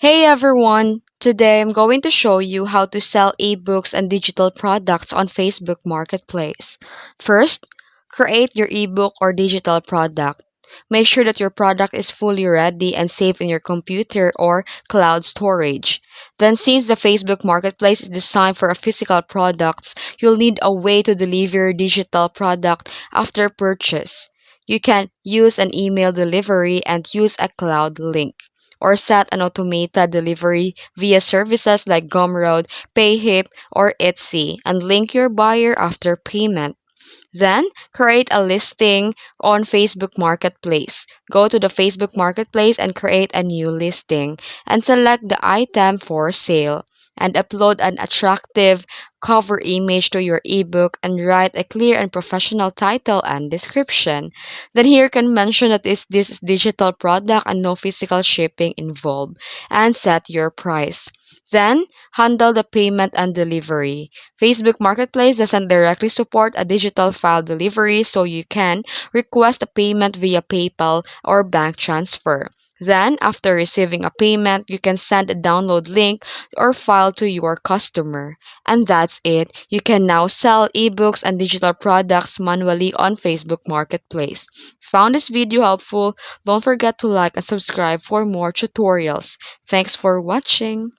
Hey everyone! Today I'm going to show you how to sell ebooks and digital products on Facebook Marketplace. First, create your ebook or digital product. Make sure that your product is fully ready and safe in your computer or cloud storage. Then, since the Facebook Marketplace is designed for physical products, you'll need a way to deliver your digital product after purchase. You can use an email delivery and use a cloud link or set an automated delivery via services like Gumroad, Payhip, or Etsy, and link your buyer after payment. Then, create a listing on Facebook Marketplace. Go to the Facebook Marketplace and create a new listing and select the item for sale and upload an attractive cover image to your ebook and write a clear and professional title and description. Then here you can mention that this is digital product and no physical shipping involved and set your price. Then, handle the payment and delivery. Facebook Marketplace doesn't directly support a digital file delivery, so you can request a payment via PayPal or bank transfer. Then, after receiving a payment, you can send a download link or file to your customer. And that's it. You can now sell ebooks and digital products manually on Facebook Marketplace. Found this video helpful? Don't forget to like and subscribe for more tutorials. Thanks for watching.